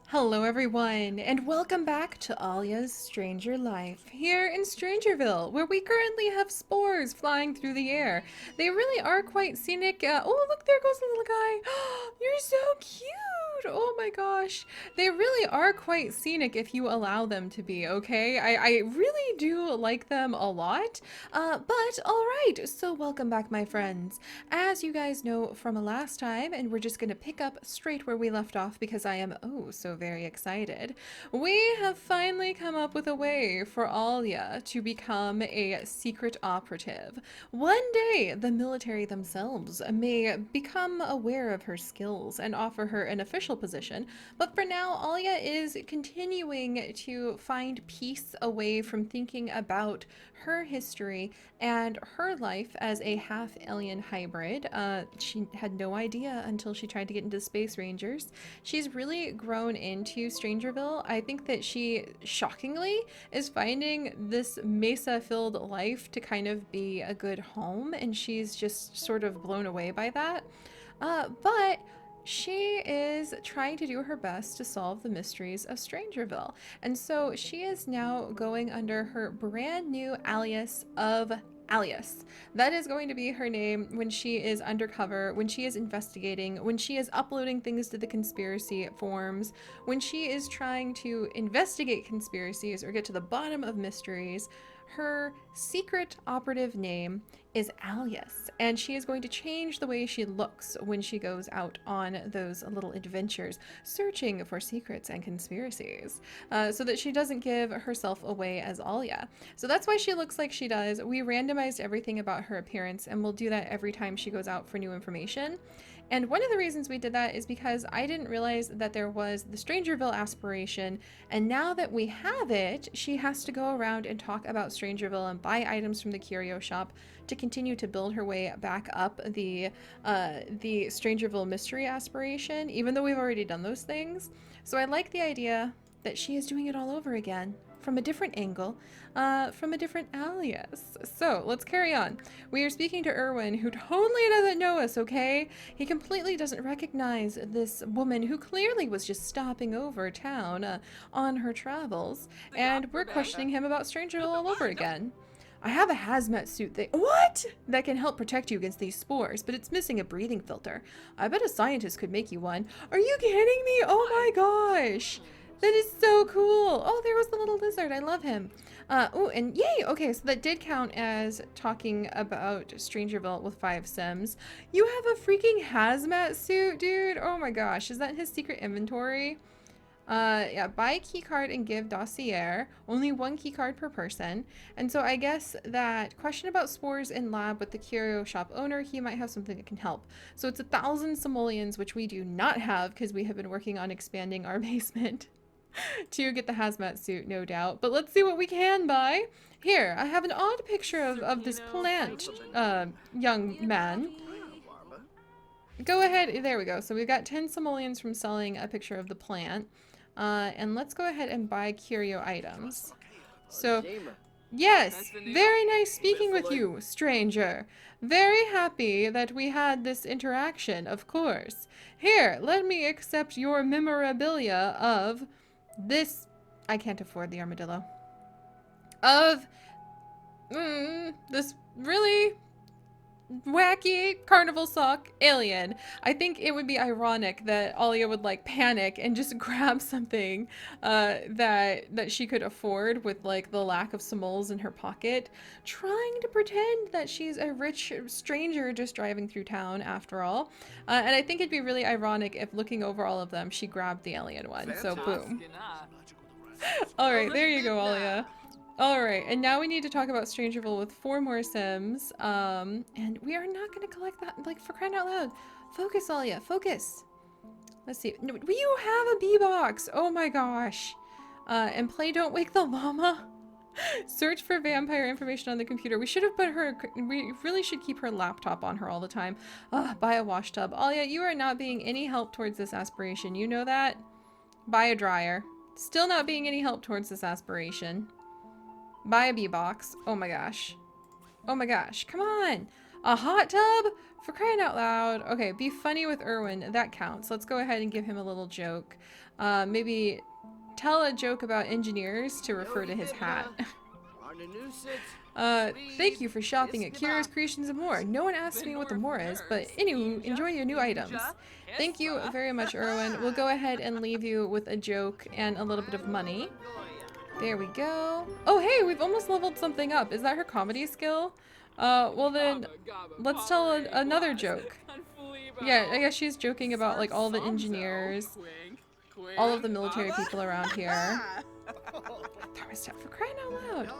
Hello everyone, and welcome back to Alya's Stranger Life, here in Strangerville, where we currently have spores flying through the air. They really are quite scenic. Oh, look, there goes the little guy. You're so cute! Oh my gosh. They really are quite scenic if you allow them to be, okay? I really do like them a lot. But alright, so welcome back, my friends. As you guys know from last time, and we're just gonna pick up straight where we left off because I am oh so very excited. We have finally come up with a way for Alya to become a secret operative. One day, the military themselves may become aware of her skills and offer her an official position, but for now, Alya is continuing to find peace away from thinking about her history and her life as a half-alien hybrid. She had no idea until she tried to get into Space Rangers. She's really grown into Strangerville. I think that she, shockingly, is finding this mesa-filled life to kind of be a good home, and she's just sort of blown away by that. But she is trying to do her best to solve the mysteries of Strangerville. And so she is now going under her brand new alias of Alias. That is going to be her name when she is undercover, when she is investigating, when she is uploading things to the conspiracy forums, when she is trying to investigate conspiracies or get to the bottom of mysteries. Her secret operative name is Alias, and she is going to change the way she looks when she goes out on those little adventures, searching for secrets and conspiracies, so that she doesn't give herself away as Alya. So that's why she looks like she does. We randomized everything about her appearance, and we'll do that every time she goes out for new information. And one of the reasons we did that is because I didn't realize that there was the Strangerville aspiration, and now that we have it, she has to go around and talk about Strangerville and buy items from the curio shop to continue to build her way back up the Strangerville mystery aspiration, even though we've already done those things. So I like the idea that she is doing it all over again, from a different angle, from a different alias. So let's carry on. We are speaking to Erwin, who totally doesn't know us, okay? He completely doesn't recognize this woman who clearly was just stopping over town on her travels, and we're questioning him about Strangerville all over again. I have a hazmat suit that can help protect you against these spores, but it's missing a breathing filter. I bet a scientist could make you one. Are you kidding me? Oh my gosh! That is so cool. Oh, there was the little lizard. I love him. Oh, and yay. Okay, so that did count as talking about Strangerville with 5 Sims. You have a freaking hazmat suit, dude. Oh my gosh. Is that his secret inventory? Yeah, buy a key card and give dossier. Only 1 key card per person. And so I guess that question about spores in lab with the curio shop owner, he might have something that can help. So it's 1,000 simoleons, which we do not have because we have been working on expanding our basement. To get the hazmat suit, no doubt. But let's see what we can buy. Here, I have an odd picture of this plant, young man. Go ahead. There we go. So we've got 10 simoleons from selling a picture of the plant. And let's go ahead and buy curio items. So, yes, very nice speaking with you, stranger. Very happy that we had this interaction, of course. Here, let me accept your memorabilia of this. I can't afford the armadillo. Of this really wacky carnival sock alien. I think it would be ironic that Alya would like panic and just grab something that she could afford with like the lack of simoles in her pocket, trying to pretend that she's a rich stranger just driving through town after all. And I think it'd be really ironic if, looking over all of them, she grabbed the alien one. So boom. All right, there you go, Alya. Alright, and now we need to talk about Strangerville with 4 more Sims. And we are not going to collect that, like, for crying out loud. Focus, Alya, focus. Let's see. No, you have a B-box! Oh my gosh. And play Don't Wake the Llama. Search for vampire information on the computer. We should have put her, we really should keep her laptop on her all the time. Buy a wash tub. Alya, you are not being any help towards this aspiration. You know that? Buy a dryer. Still not being any help towards this aspiration. Buy a B-box. Oh my gosh. Oh my gosh. Come on. A hot tub? For crying out loud. Okay, be funny with Erwin. That counts. Let's go ahead and give him a little joke. Maybe tell a joke about engineers to refer to his hat. Thank you for shopping at Kira's Creations and More. No one asked me what the more is, but anywho, enjoy your new items. Thank you very much, Erwin. We'll go ahead and leave you with a joke and a little bit of money. There we go. Oh, hey, we've almost leveled something up. Is that her comedy skill? Well then, let's tell another joke. Yeah, I guess she's joking about, like, all the engineers, all of the military people around here. Thermostat, for crying out loud.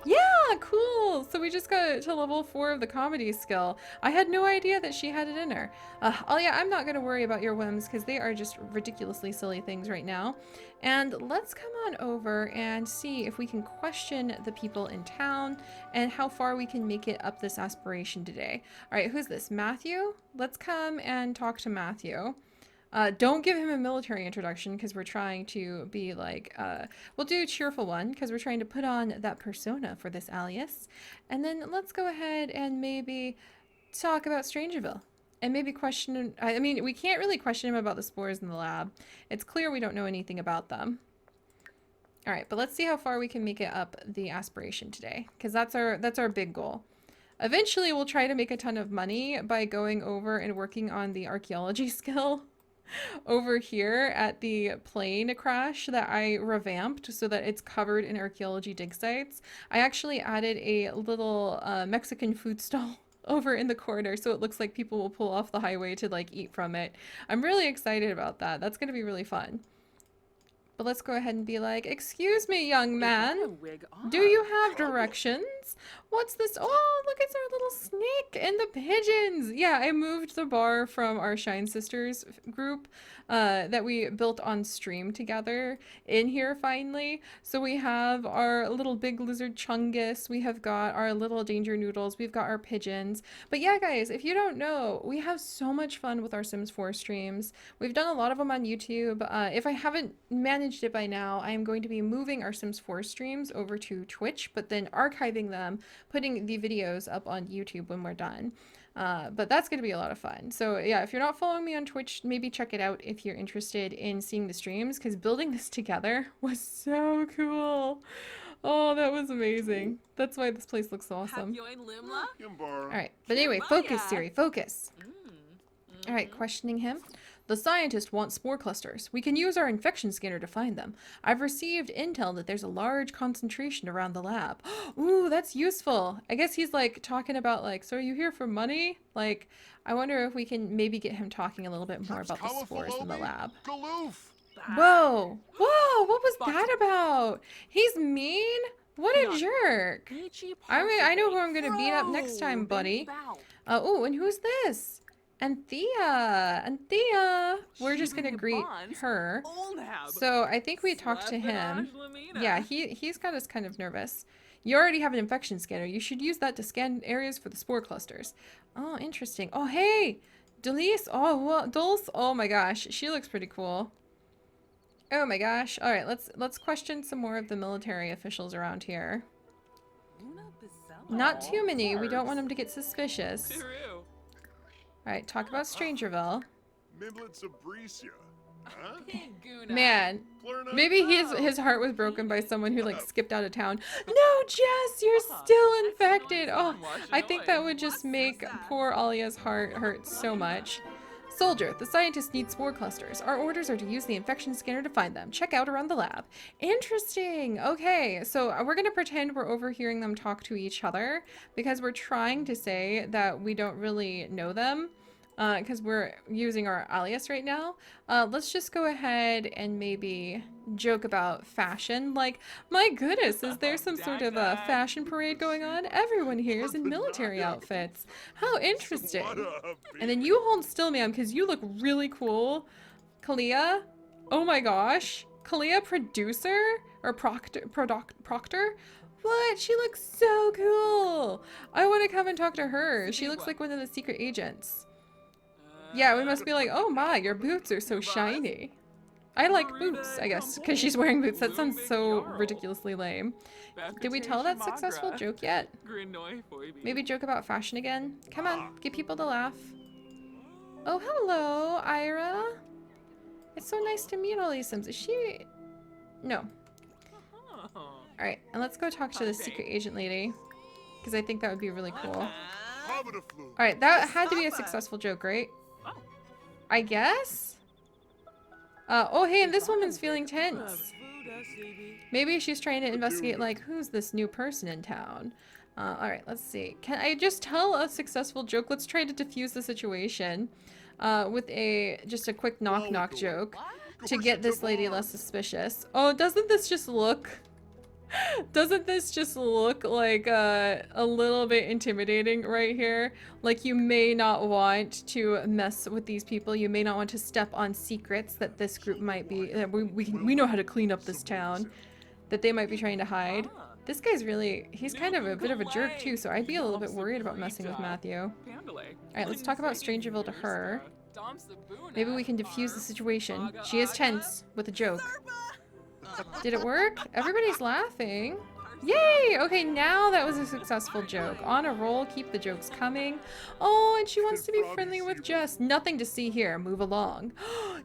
Yeah, cool. So we just got to level 4 of the comedy skill. I had no idea that she had it in her. Alya, I'm not going to worry about your whims because they are just ridiculously silly things right now. And let's come on over and see if we can question the people in town and how far we can make it up this aspiration today. All right, who's this? Matthew? Let's come and talk to Matthew. Don't give him a military introduction because we're trying to be like, we'll do a cheerful one because we're trying to put on that persona for this alias. And then let's go ahead and maybe talk about Strangerville and maybe question, I mean, we can't really question him about the spores in the lab. It's clear we don't know anything about them. All right, but let's see how far we can make it up the aspiration today because that's our big goal. Eventually, we'll try to make a ton of money by going over and working on the archaeology skill. Over here at the plane crash that I revamped so that it's covered in archaeology dig sites. I actually added a little Mexican food stall over in the corner so it looks like people will pull off the highway to like eat from it. I'm really excited about that. That's going to be really fun. But let's go ahead and be like, excuse me, young man. Do you have directions? What's this? Oh, look, it's our little snake and the pigeons. Yeah, I moved the bar from our Shine Sisters group that we built on stream together in here finally. So we have our little big lizard Chungus. We have got our little danger noodles. We've got our pigeons. But yeah, guys, if you don't know, we have so much fun with our Sims 4 streams. We've done a lot of them on YouTube. If I haven't managed it by now, I am going to be moving our Sims 4 streams over to Twitch, but then archiving them, putting the videos up on YouTube when we're done. But that's going to be a lot of fun. So yeah, if you're not following me on Twitch, maybe check it out if you're interested in seeing the streams, because building this together was so cool. Oh, that was amazing. That's why this place looks awesome. All right, but anyway, focus, Seri, focus. All right, questioning him. The scientist wants spore clusters. We can use our infection scanner to find them. I've received intel that there's a large concentration around the lab. Ooh, that's useful. I guess he's like talking about like, so are you here for money? Like, I wonder if we can maybe get him talking a little bit more about the spores in the lab. Whoa, whoa, what was that about? He's mean? What a jerk. I mean, I know who I'm gonna beat up next time, buddy. Oh, and who's this? Anthea, we're just gonna greet her. So I think we talked to him. Yeah, he's got us kind of nervous. You already have an infection scanner. You should use that to scan areas for the spore clusters. Oh, interesting. Oh, hey, Dulce. Oh, well, Dulce. Oh my gosh, she looks pretty cool. Oh my gosh. All right, let's question some more of the military officials around here. Not too many. We don't want them to get suspicious. Alright, talk about Strangerville. Man, maybe his heart was broken by someone who like skipped out of town. No, Jess, you're still infected. Oh, I think that would just make poor Alya's heart hurt so much. Soldier, the scientists need spore clusters. Our orders are to use the infection scanner to find them. Check out around the lab. Interesting. Okay, so we're going to pretend we're overhearing them talk to each other because we're trying to say that we don't really know them because we're using our alias right now. Let's just go ahead and maybe joke about fashion. Like, my goodness, is there some sort of a fashion parade going on? Everyone here is in military outfits. How interesting. And then you hold still, ma'am, because you look really cool. Kalia? Oh my gosh. Kalia, producer? Or proctor? What? She looks so cool. I want to come and talk to her. She looks like one of the secret agents. Yeah, we must be like, oh my, your boots are so shiny. I like boots, I guess, because she's wearing boots. That sounds so ridiculously lame. Did we tell that successful joke yet? Maybe joke about fashion again? Come on, get people to laugh. Oh, hello, Ira. It's so nice to meet all these Sims. Is she... No. Alright, and let's go talk to the secret agent lady. Because I think that would be really cool. Alright, that had to be a successful joke, right? I guess? Oh, hey, and this woman's feeling tense. Maybe she's trying to investigate, like, who's this new person in town? Alright, let's see. Can I just tell a successful joke? Let's try to diffuse the situation with just a quick knock-knock joke to get this lady less suspicious. Oh, doesn't this just look... Doesn't this just look like a little bit intimidating right here? Like, you may not want to mess with these people. You may not want to step on secrets that this group might be... we know how to clean up this town. That they might be trying to hide. This guy's really... He's kind of a bit of a jerk too, so I'd be a little bit worried about messing with Matthew. Alright, let's talk about Strangerville to her. Maybe we can diffuse the situation. She is tense with a joke. Did it work? Everybody's laughing. Yay! Okay, now that was a successful joke. On a roll, keep the jokes coming. Oh, and she wants to be friendly with Jess. Nothing to see here. Move along.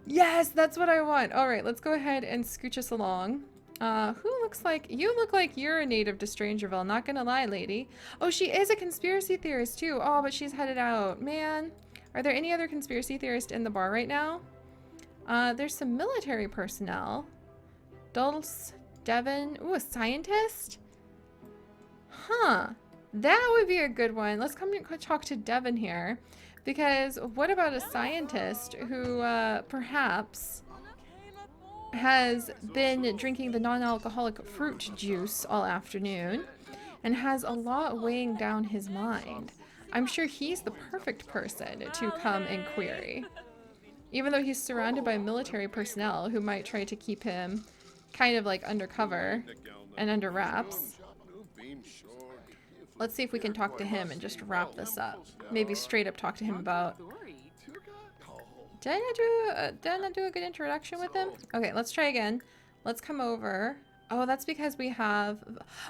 Yes, that's what I want. All right, let's go ahead and scooch us along. Who looks like... You look like you're a native to Strangerville. Not gonna lie, lady. Oh, she is a conspiracy theorist, too. Oh, but she's headed out. Man. Are there any other conspiracy theorists in the bar right now? There's some military personnel. Dulce, Devin. Ooh, a scientist? Huh. That would be a good one. Let's come talk to Devin here. Because what about a scientist who perhaps has been drinking the non-alcoholic fruit juice all afternoon and has a lot weighing down his mind? I'm sure he's the perfect person to come and query. Even though he's surrounded by military personnel who might try to keep him kind of like undercover and under wraps. Let's see if we can talk to him and just wrap this up. Maybe straight up talk to him about... Did I not do a good introduction with him? Okay, let's try again. Let's come over. Oh, that's because we have...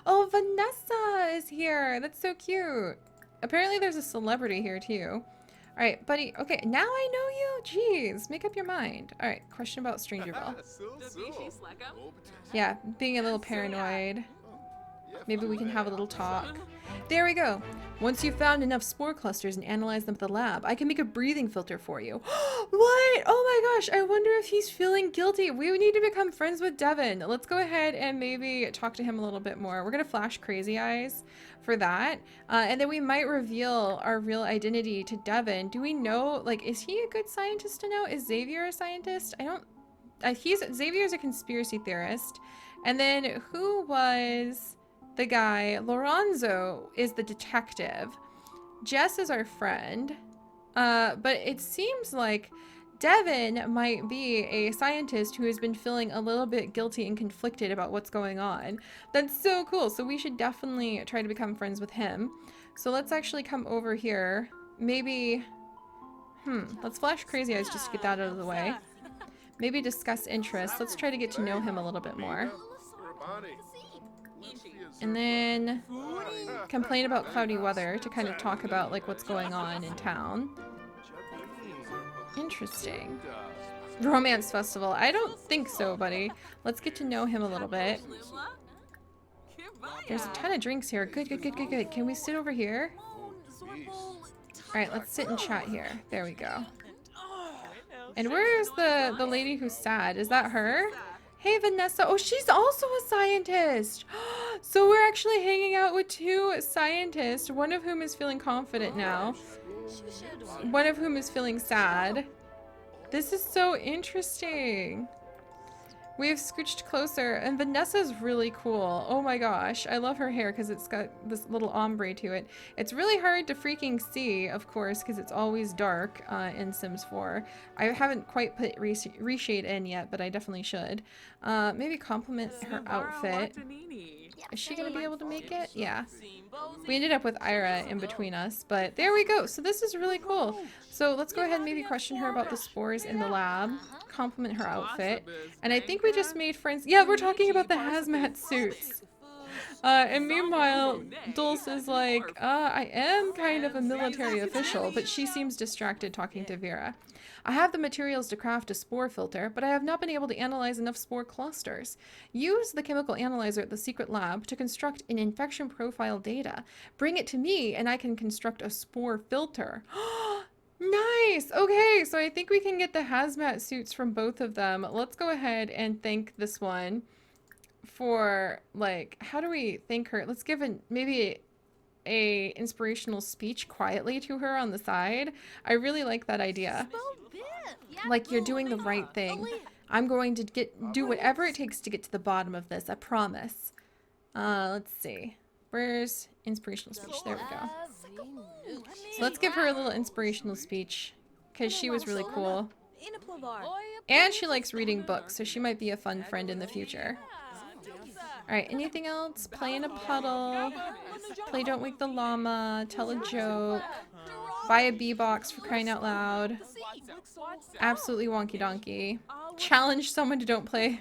Oh, Vanessa is here. That's so cute. Apparently there's a celebrity here too. Alright, buddy. Okay, now I know you. Jeez, make up your mind. Alright, question about Strangerville. Yeah, being a little paranoid. Maybe we can have a little talk. There we go. Once you've found enough spore clusters and analyzed them at the lab, I can make a breathing filter for you. What? Oh my gosh, I wonder if he's feeling guilty. We need to become friends with Devin. Let's go ahead and maybe talk to him a little bit more. We're gonna flash crazy eyes for that. And then we might reveal our real identity to Devin. Do we know, like, is he a good scientist to know? Is Xavier a scientist? I don't... Xavier's a conspiracy theorist. And then who was... the guy? Lorenzo is the detective. Jess is our friend. But it seems like Devin might be a scientist who has been feeling a little bit guilty and conflicted about what's going on. That's so cool. So we should definitely try to become friends with him. So let's actually come over here. Maybe... let's flash crazy eyes just to get that out of the way. Maybe discuss interests. Let's try to get to know him a little bit more. And then complain about cloudy weather to kind of talk about like what's going on in town. Interesting. Romance festival. I don't think so, buddy. Let's get to know him a little bit. There's a ton of drinks here. Good, good, good, good, good. Can we sit over here? Alright, let's sit and chat here. There we go. And where is the lady who's sad? Is that her? Hey, Vanessa. Oh, she's also a scientist. So we're actually hanging out with two scientists, one of whom is feeling confident now. One of whom is feeling sad. This is so interesting. We have scooched closer, and Vanessa's really cool. Oh my gosh, I love her hair because it's got this little ombre to it. It's really hard to freaking see, of course, because it's always dark in Sims 4. I haven't quite put reshade in yet, but I definitely should. Maybe compliment her outfit. Is she gonna be able to make it? Yeah. We ended up with Ira in between us, but there we go. So this is really cool. So let's go ahead and maybe question her about the spores in the lab, compliment her outfit, and I think we just made friends. Yeah, we're talking about the hazmat suits. And meanwhile, Dulce is like, I am kind of a military official, but she seems distracted talking to Vera. I have the materials to craft a spore filter, but I have not been able to analyze enough spore clusters. Use the chemical analyzer at the secret lab to construct an infection profile data. Bring it to me and I can construct a spore filter. Nice! Okay, so I think we can get the hazmat suits from both of them. Let's go ahead and thank this one for, like, how do we thank her? Let's give maybe a inspirational speech quietly to her on the side. I really like that idea. Like, you're doing the right thing. I'm going to do whatever it takes to get to the bottom of this, I promise. Let's see. Where's inspirational speech? There we go. So let's give her a little inspirational speech because she was really cool. And she likes reading books, so she might be a fun friend in the future. Alright, anything else? Play in a puddle. Play Don't Wake the Llama. Tell a joke. Buy a bee box for crying out loud. Absolutely wonky donkey. Challenge someone to don't play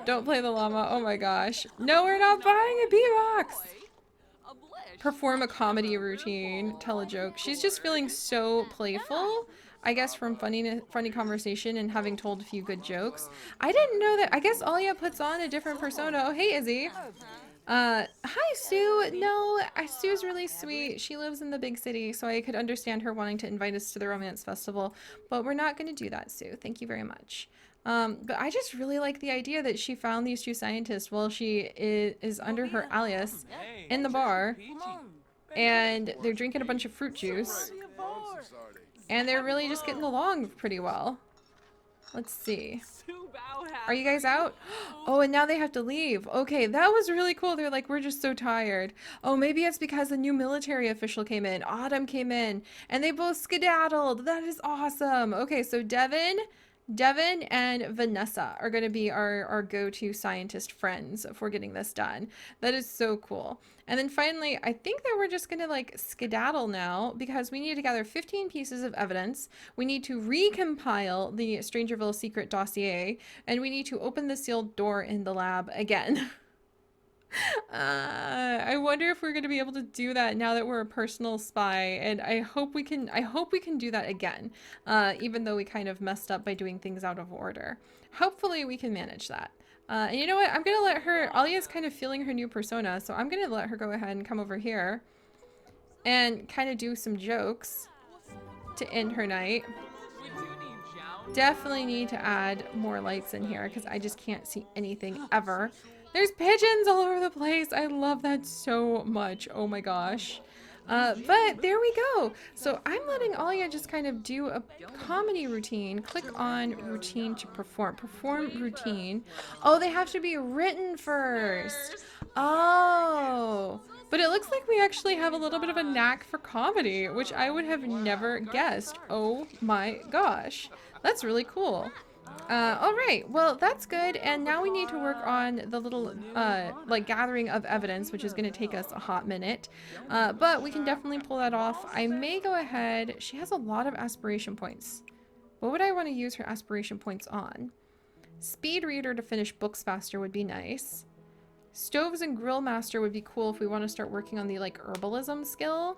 the llama. Oh my gosh. No, we're not buying a bee box. Perform a comedy routine. Tell a joke. She's just feeling so playful. I guess from funny conversation and having told a few good jokes. I didn't know that. I guess Alya puts on a different persona. Oh, hey, Izzy. Hi, Sue. No, Sue's really sweet. She lives in the big city, so I could understand her wanting to invite us to the romance festival. But we're not going to do that, Sue. Thank you very much. But I just really like the idea that she found these two scientists while she is under her alias in the bar. And they're drinking a bunch of fruit juice. And they're really just getting along pretty well. Let's see. Are you guys out? Oh, and now they have to leave. Okay, that was really cool. They're like, we're just so tired. Oh, maybe it's because a new military official came in. Autumn came in. And they both skedaddled. That is awesome. Okay, so Devin and Vanessa are going to be our go-to scientist friends if we're getting this done. That is so cool. And then finally, I think that we're just going to like skedaddle now because we need to gather 15 pieces of evidence. We need to recompile the Strangerville secret dossier, and we need to open the sealed door in the lab again. I wonder if we're going to be able to do that now that we're a personal spy, and I hope we can do that again, even though we kind of messed up by doing things out of order. Hopefully we can manage that. And you know what? I'm going to let her, Alya's kind of feeling her new persona, so I'm going to let her go ahead and come over here and kind of do some jokes to end her night. Definitely need to add more lights in here because I just can't see anything ever. There's pigeons all over the place. I love that so much. Oh my gosh. But there we go. So I'm letting Alya just kind of do a comedy routine. Click on routine to perform. Perform routine. Oh, they have to be written first. Oh. But it looks like we actually have a little bit of a knack for comedy, which I would have never guessed. Oh my gosh. That's really cool. Alright, well that's good, and now we need to work on the little, like gathering of evidence, which is going to take us a hot minute, but we can definitely pull that off. I may go ahead, she has a lot of aspiration points. What would I want to use her aspiration points on? Speed reader to finish books faster would be nice. Stoves and grill master would be cool if we want to start working on the, like, herbalism skill.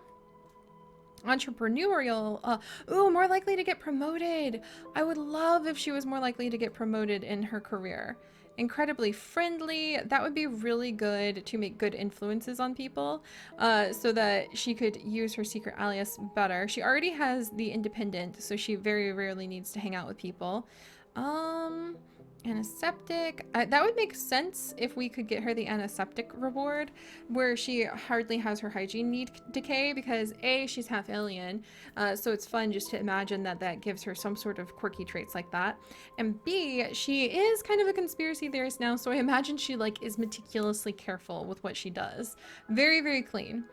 Entrepreneurial, ooh, more likely to get promoted. I would love if she was more likely to get promoted in her career. Incredibly friendly, that would be really good to make good influences on people, so that she could use her secret alias better. She already has the independent, so she very rarely needs to hang out with people. Antiseptic. That would make sense if we could get her the antiseptic reward, where she hardly has her hygiene need decay because A, she's half alien, so it's fun just to imagine that gives her some sort of quirky traits like that. And B, she is kind of a conspiracy theorist now, so I imagine she like is meticulously careful with what she does. Very, very clean.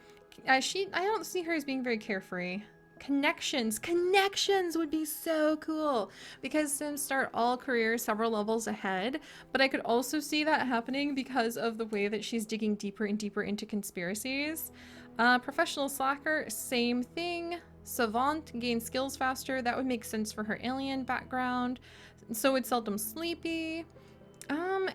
I don't see her as being very carefree. Connections would be so cool because Sims start all careers several levels ahead, but I could also see that happening because of the way that she's digging deeper and deeper into conspiracies. Professional slacker, same thing. Savant, gain skills faster. That would make sense for her alien background. So would seldom sleepy.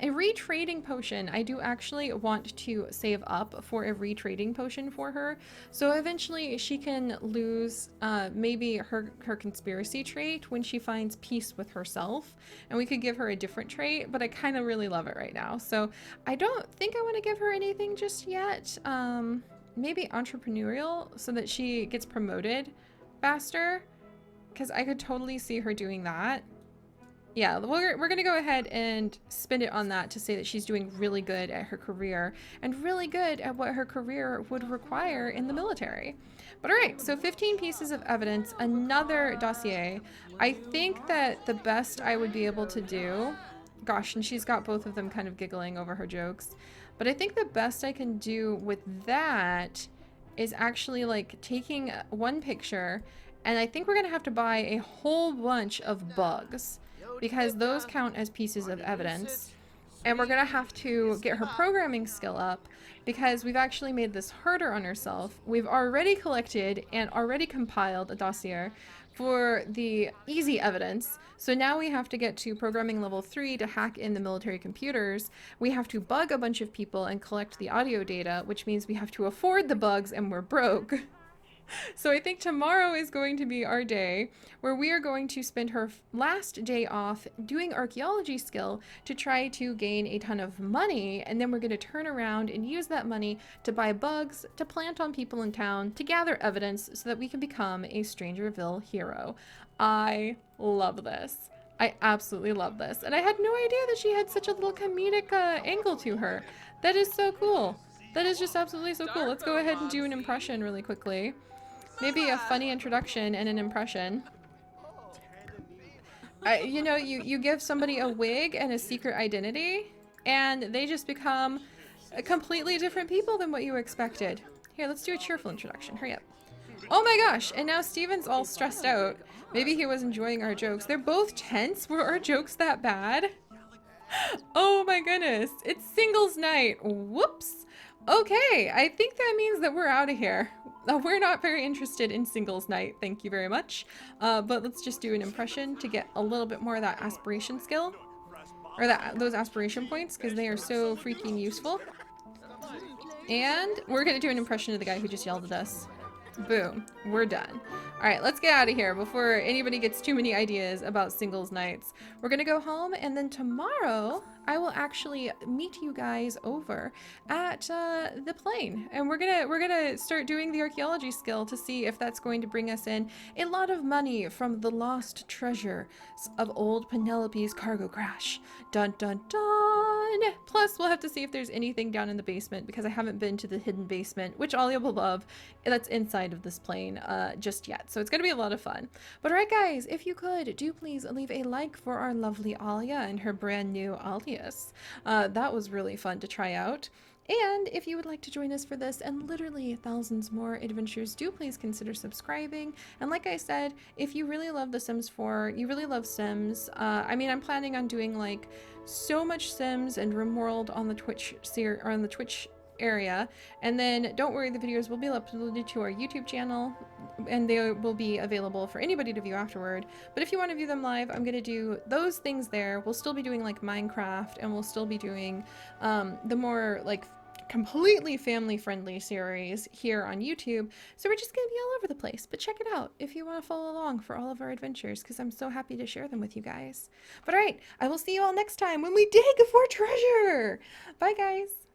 A retrading potion. I do actually want to save up for a retrading potion for her. So eventually she can lose maybe her conspiracy trait when she finds peace with herself. And we could give her a different trait, but I kind of really love it right now. So I don't think I want to give her anything just yet. Maybe entrepreneurial so that she gets promoted faster. Because I could totally see her doing that. Yeah, we're gonna go ahead and spend it on that to say that she's doing really good at her career and really good at what her career would require in the military. But all right, so 15 pieces of evidence, another dossier. I think that the best I would be able to do, gosh, and she's got both of them kind of giggling over her jokes, but I think the best I can do with that is actually like taking one picture, and I think we're gonna have to buy a whole bunch of bugs because those count as pieces of evidence. And we're gonna have to get her programming skill up because we've actually made this harder on herself. We've already collected and already compiled a dossier for the easy evidence. So now we have to get to programming level 3 to hack in the military computers. We have to bug a bunch of people and collect the audio data, which means we have to afford the bugs and we're broke. So I think tomorrow is going to be our day where we are going to spend her last day off doing archaeology skill to try to gain a ton of money, and then we're going to turn around and use that money to buy bugs, to plant on people in town, to gather evidence so that we can become a Strangerville hero. I love this. I absolutely love this. And I had no idea that she had such a little comedic angle to her. That is so cool. That is just absolutely so cool. Let's go ahead and do an impression really quickly. Maybe a funny introduction and an impression. You know, you give somebody a wig and a secret identity, and they just become completely different people than what you expected. Here, let's do a cheerful introduction. Hurry up. Oh my gosh, and now Steven's all stressed out. Maybe he was enjoying our jokes. They're both tense. Were our jokes that bad? Oh my goodness. It's singles night. Whoops. Okay, I think that means that we're out of here. We're not very interested in singles night, thank you very much. But let's just do an impression to get a little bit more of that aspiration skill. Or those aspiration points, because they are so freaking useful. And we're gonna do an impression of the guy who just yelled at us. Boom. We're done. Alright, let's get out of here before anybody gets too many ideas about singles nights. We're gonna go home, and then tomorrow I will actually meet you guys over at the plane. And we're gonna start doing the archaeology skill to see if that's going to bring us in a lot of money from the lost treasure of old Penelope's cargo crash. Dun dun dun! Plus, we'll have to see if there's anything down in the basement because I haven't been to the hidden basement, which Alya will love, that's inside of this plane just yet. So it's going to be a lot of fun. But alright guys, if you could, do please leave a like for our lovely Alya and her brand new alias. That was really fun to try out. And if you would like to join us for this and literally thousands more adventures, do please consider subscribing. And like I said, if you really love The Sims 4, you really love Sims, I mean, I'm planning on doing like so much Sims and RimWorld on the Twitch area, and then don't worry, the videos will be uploaded to our YouTube channel and they will be available for anybody to view afterward. But if you want to view them live, I'm gonna do those things there. We'll still be doing like Minecraft, and we'll still be doing the more like completely family-friendly series here on YouTube. So we're just gonna be all over the place, but check it out if you want to follow along for all of our adventures, because I'm so happy to share them with you guys. But all right, I will see you all next time when we dig for treasure. Bye guys.